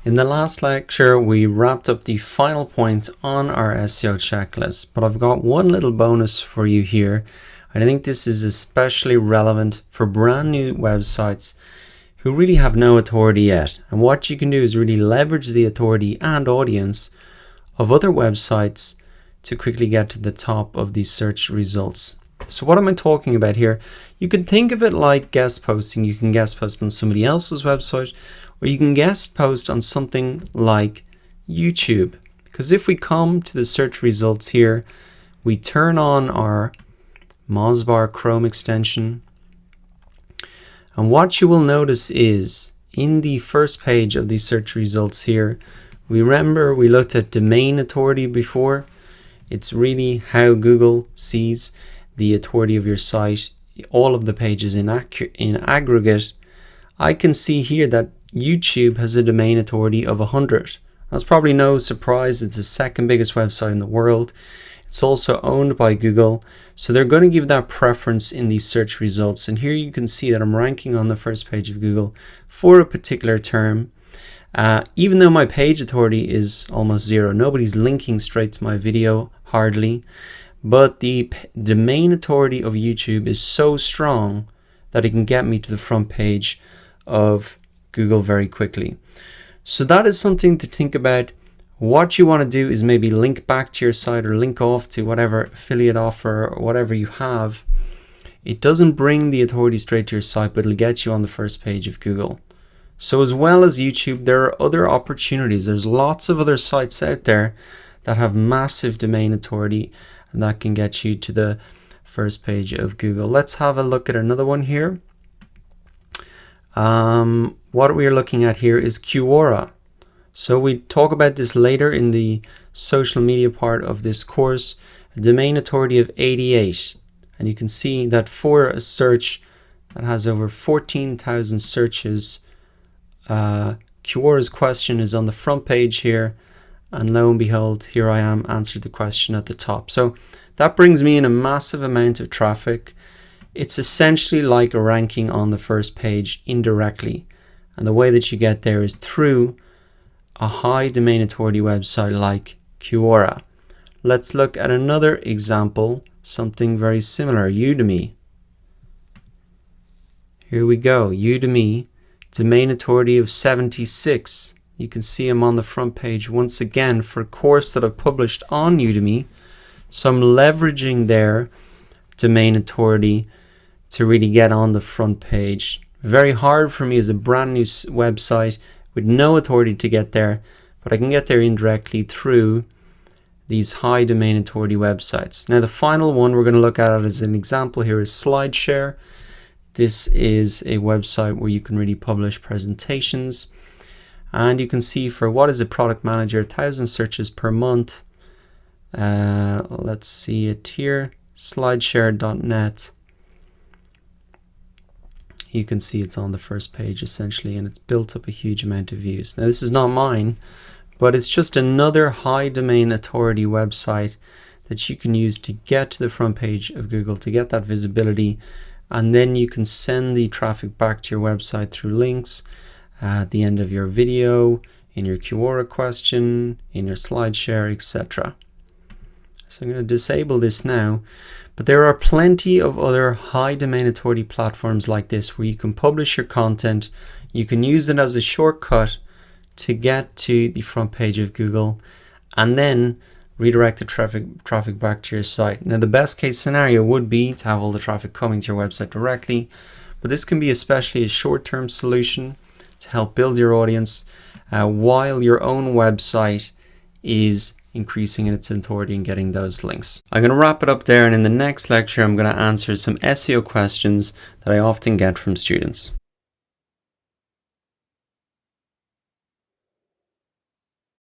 In the last lecture, we wrapped up the final point on our SEO checklist, but I've got one little bonus for you here. I think this is especially relevant for brand new websites who really have no authority yet. And what you can do is really leverage the authority and audience of other websites to quickly get to the top of these search results. So what am I talking about here? You can think of it like guest posting. You can guest post on somebody else's website, or you can guest post on something like YouTube. Because if we come to the search results here, we turn on our Mozbar Chrome extension, and what you will notice is in the first page of these search results here, we looked at domain authority before. It's really how Google sees the authority of your site, all of the pages in aggregate. I can see here that YouTube has a domain authority of 100. That's probably no surprise. It's the second biggest website in the world. It's also owned by Google, so they're going to give that preference in these search results. And here you can see that I'm ranking on the first page of Google for a particular term. Even though my page authority is almost zero, nobody's linking straight to my video, hardly. But the domain authority of YouTube is so strong that it can get me to the front page of Google very quickly. So that is something to think about. What you want to do is maybe link back to your site or link off to whatever affiliate offer or whatever you have. It doesn't bring the authority straight to your site, but it'll get you on the first page of Google. So as well as YouTube, there are other opportunities. There's lots of other sites out there that have massive domain authority, and that can get you to the first page of Google. Let's have a look at another one here. What we are looking at here is Quora. So we talk about this later in the social media part of this course. A domain authority of 88. And you can see that for a search that has over 14,000 searches, Quora's question is on the front page here. And lo and behold, here I am, answered the question at the top. So that brings me in a massive amount of traffic. It's essentially like a ranking on the first page indirectly. And the way that you get there is through a high domain authority website like Quora. Let's look at another example, something very similar, Udemy. Here we go, Udemy, domain authority of 76. You can see I'm on the front page once again for a course that I've published on Udemy. So I'm leveraging their domain authority to really get on the front page. Very hard for me as a brand new website with no authority to get there, but I can get there indirectly through these high domain authority websites. Now the final one we're going to look at as an example here is SlideShare. This is a website where you can really publish presentations, and you can see for what is a product manager, 1,000 searches per month. Let's see it here, slideshare.net. You can see it's on the first page essentially, and it's built up a huge amount of views. Now this is not mine, but it's just another high domain authority website that you can use to get to the front page of Google, to get that visibility, and then you can send the traffic back to your website through links at the end of your video, in your Quora question, in your SlideShare, etc. So I'm going to disable this now. But there are plenty of other high domain authority platforms like this where you can publish your content. You can use it as a shortcut to get to the front page of Google and then redirect the traffic back to your site. Now the best case scenario would be to have all the traffic coming to your website directly, but this can be especially a short-term solution to help build your audience while your own website is increasing in its authority and getting those links. I'm going to wrap it up there, and in the next lecture I'm going to answer some SEO questions that I often get from students.